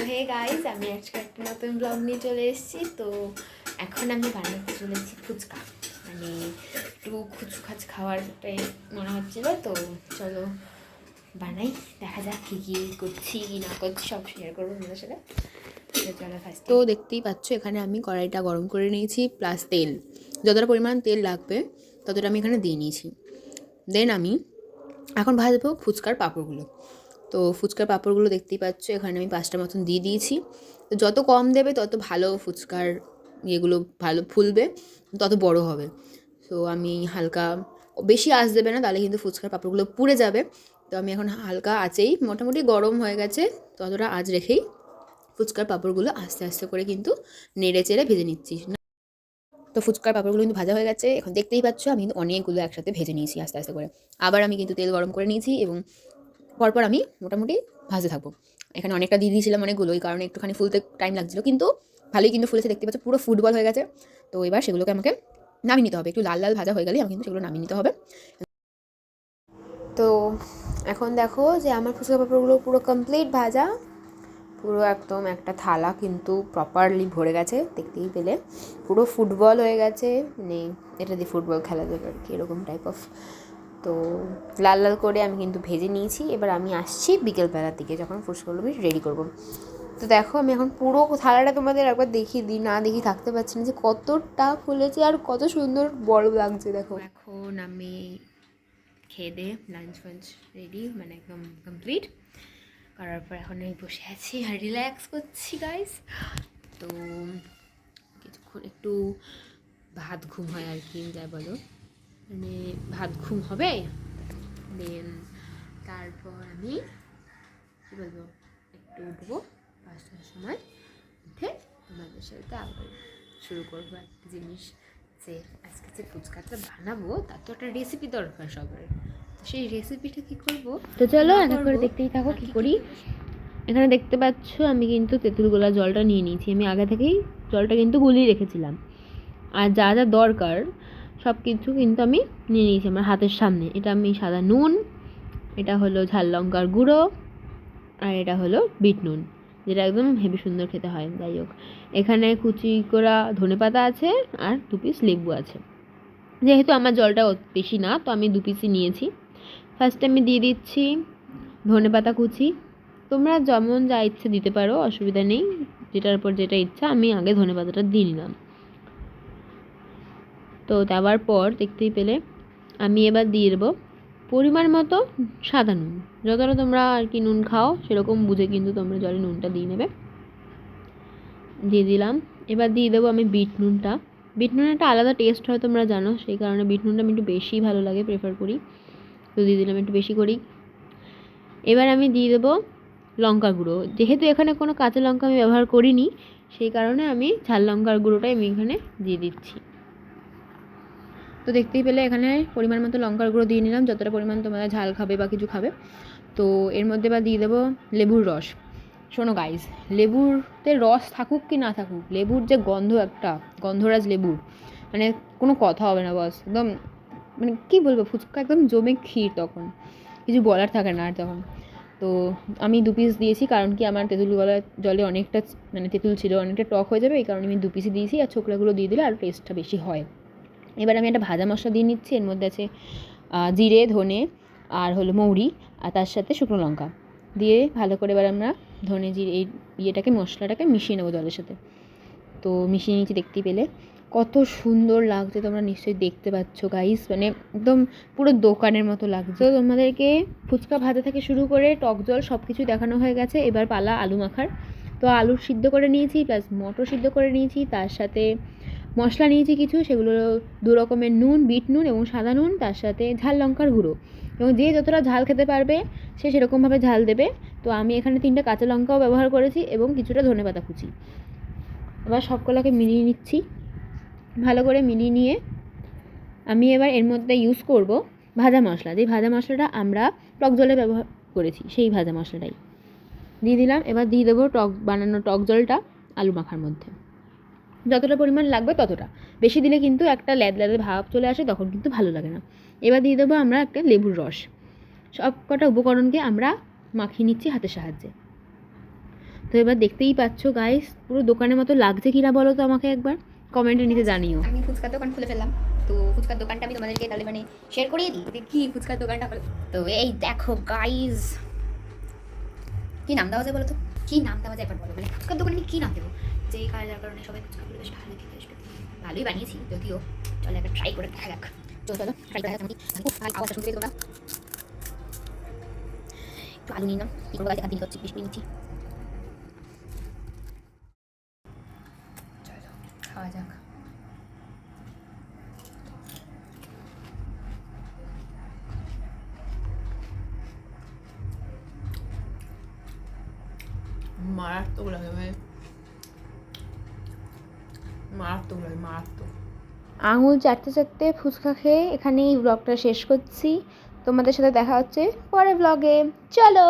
Hey guys, আমি আজকে একটা নতুন ব্লগ নিয়ে চলে এসেছি। তো এখন আমি বানাতে চলেছি ফুচকা, মানে একটু খুচখাচ খাওয়ারটাই মনে হচ্ছিল। তো চলো বানাই, দেখা যাক কী কী করছি কি না করছি সব শেয়ার করবো তোমাদের সাথে। চলো ফার্স্ট তো দেখতেই পাচ্ছ এখানে আমি কড়াইটা গরম করে নিয়েছি, প্লাস তেল, যতটা পরিমাণ তেল লাগবে ততটা আমি এখানে দিয়ে নিয়েছি। দেন আমি এখন ভাজবো ফুচকার পাঁপড়গুলো। তো ফুচকার পাঁপড়গুলো দেখতেই পাচ্ছ এখানে আমি 5টা মতন দিয়ে দিয়েছি। তো যত কম দেবে তত ভালো ফুচকার ইয়েগুলো ভালো ফুলবে, তত বড় হবে। তো আমি হালকা, বেশি আঁচ দেবে না তাহলে কিন্তু ফুচকার পাঁপড়গুলো পুড়ে যাবে। তো আমি এখন হালকা আঁচেই, মোটামুটি গরম হয়ে গেছে ততটা আঁচ রেখেই ফুচকার পাঁপড়গুলো আস্তে আস্তে করে কিন্তু নেড়ে চেড়ে ভেজে নিচ্ছি। তো ফুচকার পাঁপড়গুলো কিন্তু ভাজা হয়ে গেছে, এখন দেখতেই পাচ্ছ আমি কিন্তু অনেকগুলো একসাথে ভেজে নিয়েছি আস্তে আস্তে করে। আবার আমি কিন্তু তেল গরম করে নিয়েছি এবং পরপর আমি মোটামুটি ভাজতে থাকবো। এখানে অনেকটা দিয়ে দিয়েছিলাম অনেকগুলো, এই কারণে একটুখানি ফুলতে টাইম লাগছিলো, কিন্তু ভালোই কিন্তু ফুলেছে, দেখতে পাচ্ছ পুরো ফুটবল হয়ে গেছে। তো এবার সেগুলোকে আমাকে নামিয়ে নিতে হবে, একটু লাল লাল ভাজা হয়ে গেলেই আমি কিন্তু সেগুলো নামিয়ে নিতে হবে। তো এখন দেখো যে আমার ফুচকা পাঁপড়গুলো পুরো কমপ্লিট ভাজা, পুরো একদম একটা থালা কিন্তু প্রপারলি ভরে গেছে, দেখতেই পেলে পুরো ফুটবল হয়ে গেছে, মানে এটা দিয়ে ফুটবল খেলা যাবে আর কি, এরকম টাইপ অফ। তো লাল লাল করে আমি কিন্তু ভেজে নিয়েছি। এবার আমি আসছি বিকেলবেলার দিকে, যখন ফুচকাগুলো আমি রেডি করবো। তো দেখো আমি এখন পুরো থালাটা তোমাদের একবার দেখিয়ে দিই, না দেখি থাকতে পারছি না যে কতটা ফুলেছে আর কত সুন্দর বড় লাগছে। দেখো এখন আমি খেয়ে দিয়ে লাঞ্চ ফাঞ্চ রেডি, মানে একদম কমপ্লিট করার পর এখন আমি বসে আছি আর রিল্যাক্স করছি গাইস। তো কিছুক্ষণ একটু ভাত ঘুম হয় আর কি, যাই বলো, মানে ভাত ঘুম হবে। দেন তারপর আমি কী বলবো, একটু উঠবো 5টার সময়, উঠে তোমাদের সাথে আবার শুরু করবো একটা জিনিস, যে আজকে যে ফুচকাটা বানাবো তার তো একটা রেসিপি দরকার সবার। তো সেই রেসিপিটা কী করবো, তো চলো এক করে দেখতেই থাকো কী করি। এখানে দেখতে পাচ্ছ আমি কিন্তু তেঁতুল গোলা জলটা নিয়ে নিয়েছি, আমি আগে থেকেই জলটা কিন্তু গুলিয়ে রেখেছিলাম। আর যা যা দরকার সব কিছু কিন্তু আমি নিয়ে নিয়েছি আমার হাতের সামনে। এটা আমি সাদা নুন, এটা হলো ঝাল লঙ্কার গুঁড়ো, আর এটা হলো বিট নুন, যেটা একদম হেবি সুন্দর খেতে হয়। যাই হোক, এখানে কুচি করা ধনেপাতা আছে আর 2 পিস লেবু আছে। যেহেতু আমার জলটা বেশি না, তো আমি 2 পিসই নিয়েছি। ফার্স্টে আমি দিয়ে দিচ্ছি ধনেপাতা কুচি, তোমরা যেমন যা ইচ্ছে দিতে পারো, অসুবিধা নেই, যেটার পর যেটা ইচ্ছা। আমি আগে ধনেপাতাটা দিয়ে নিলাম। তো দেওয়ার পর দেখতেই পেলে আমি এবার দিয়ে দেবো পরিমাণ মতো সাদা নুন, যতটা তোমরা আর কি নুন খাও সেরকম বুঝে কিন্তু তোমরা জলে নুনটা দিয়ে নেবে। দিয়ে দিলাম। এবার দিয়ে দেবো আমি বিট নুনটা। বিট নুনের একটা আলাদা টেস্ট হয় তোমরা জানো, সেই কারণে বিট নুনটা আমি একটু বেশি ভালো লাগে, প্রেফার করি, তো দিয়ে দিলাম একটু বেশি করি। এবার আমি দিয়ে দেবো লঙ্কার গুঁড়ো, যেহেতু এখানে কোনো কাঁচা লঙ্কা আমি ব্যবহার করিনি সেই কারণে আমি ঝাল লঙ্কার গুঁড়োটাই আমি এখানে দিয়ে দিচ্ছি। তো দেখতেই পেলে এখানে পরিমাণ মতো লঙ্কার গুঁড়ো দিয়ে নিলাম, যতটা পরিমাণ তোমরা ঝাল খাবে বা কিছু খাবে। তো এর মধ্যে বা দিয়ে দেবো লেবুর রস। শোনো গাইস, লেবুতে রস থাকুক কি না থাকুক, লেবুর যে গন্ধ, একটা গন্ধরাজ লেবুর, মানে কোনো কথা হবে না বস, একদম মানে কী বলবো, ফুচকা একদম জমে ক্ষীর, তখন কিছু বলার থাকে না আর তখন। তো আমি 2 পিস দিয়েছি, কারণ কি আমার তেঁতুল গলার জলে অনেকটা মানে তেঁতুল ছিল, অনেকটা টক হয়ে যাবে, এই কারণে আমি 2 পিসই দিয়েছি। আর ছোকরাগুলো দিয়ে দিলে আর টেস্টটা বেশি হয়। এবার আমি একটা ভাজা মশলা দিয়ে নিচ্ছি, এর মধ্যে আছে জিরে, ধনে আর হলো মৌরি, আর তার সাথে শুকনো লঙ্কা দিয়ে ভালো করে এবার আমরা ধনে জিরে এই ইয়েটাকে, মশলাটাকে মিশিয়ে নেবো জলের সাথে। তো মিশিয়ে নিচ্ছি, দেখতেই পেলে কত সুন্দর লাগছে, তোমরা নিশ্চয়ই দেখতে পাচ্ছ গাইস, মানে একদম পুরো দোকানের মতো লাগছে। তো তোমাদেরকে ফুচকা ভাজা থেকে শুরু করে টক জল সব কিছু দেখানো হয়ে গেছে, এবার পালা আলু মাখার। তো আলু সিদ্ধ করে নিয়েছি, প্লাস মটর সিদ্ধ করে নিয়েছি, তার সাথে মশলা নিয়েছি কিছু, সেগুলো 2 রকমের নুন, বিট নুন এবং সাদা নুন, তার সাথে ঝাল লঙ্কার গুঁড়ো, এবং যে যতটা ঝাল খেতে পারবে সে সেরকমভাবে ঝাল দেবে। তো আমি এখানে 3টা কাঁচা লঙ্কাও ব্যবহার করেছি এবং কিছুটা ধনেপাতা কুচি। এবার সবগুলোকে মিলিয়ে নিচ্ছি, ভালো করে মিলিয়ে নিয়ে আমি এবার এর মধ্যে ইউজ করব ভাজা মশলা, যে ভাজা মশলাটা আমরা টক জলে ব্যবহার করেছি সেই ভাজা মশলাটাই দিয়ে দিলাম। এবার দিয়ে দেবো বানানো টক জলটা আলু মাখার মধ্যে, যতটা পরিমাণ লাগবে ততটা, বেশি দিলে কিন্তু একটা ল্যাদল্যাদে ভাব চলে আসে, তখন কিন্তু ভালো লাগে না। এবার দিয়ে দেবো আমরা একটা লেবুর রস। সব কটা উপকরণকে আমরা মাখিয়ে নিচ্ছি হাতের সাহায্যে। তো এবার দেখতেই পাচ্ছ গাইস, পুরো দোকানের মতো লাগছে কিনা বলো তো আমাকে একবার কমেন্টে নিচে জানিও। আমি ফুচকার দোকান খুলে ফেললাম, তো ফুচকার দোকানটা আমি তোমাদেরকে তাহলে মানে শেয়ার করিয়ে দিই যে কি ফুচকার দোকানটা হলো। তো এই দেখো গাইজ, কি নাম দেওয়া যায় বলো তো, কি নাম দেওয়া যায় একবার বলো, মানে ফুচকার দোকানে আমি কি নাম দেবো যে যার কারণে সবাই ফুচকা খুলে বেশ ভালো খেতে আসবে। ভালোই বানিয়েছি যদিও, চলো একবার ট্রাই করে দেখা যাক। চলো ট্রাই করা যাক। আওয়াজটা শুনতে তোমরা একটু আলু নিই না, কি করবো গাছ দিন হচ্ছে বেশ নিচ্ছি। চলো খাওয়া যাক। মারাত্মক লাগে ভাই, মারাত্মক লাগে, মারাত্মক। আঙুল চাটতে চাটতে ফুচকা খেয়ে এখানেই ব্লগটা শেষ করছি। তোমাদের সাথে দেখা হচ্ছে পরের ব্লগে, চলো।